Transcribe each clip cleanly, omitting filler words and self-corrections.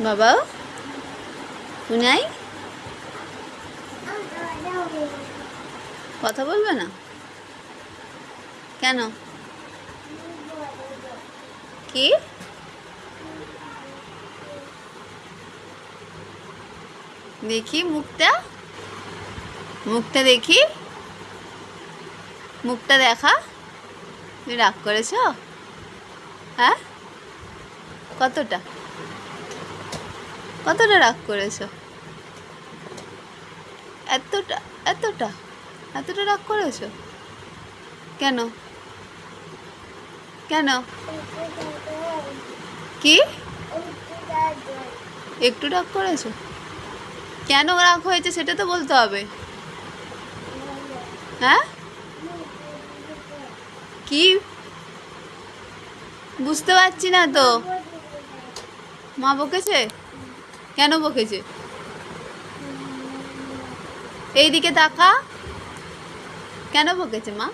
বাবা শুনাই কথা বলবে না কেন? কি দেখি মুখটা, মুখটা দেখি, মুখটা দেখা। তুমি রাগ করেছ? হ্যাঁ, কতটা কতটা রাগ করেছ? এতটা এতটা এতটা রাগ করেছ কেন? কেন? কি একটু রাগ করেছ? কেন রাগ হয়েছে সেটা তো বলতে হবে। হ্যাঁ, কি বুঝতে পারছি না তো। মা বকেছে? কেন বকেছে? এইদিকে তাকা। কেন বকেছে মা?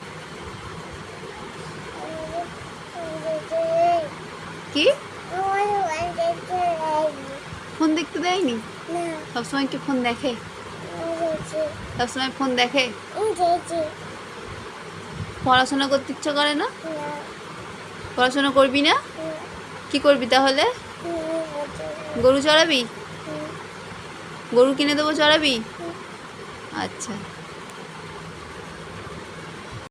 কি ফোন দেখতে দেয়নি? সবসময় কি ফোন দেখে? সবসময় ফোন দেখে? পড়াশোনা করতে ইচ্ছা করে না? পড়াশোনা করবি না? কি করবি তাহলে? গরু চড়াবি? গরু কিনে দেবো, চড়াবি? আচ্ছা।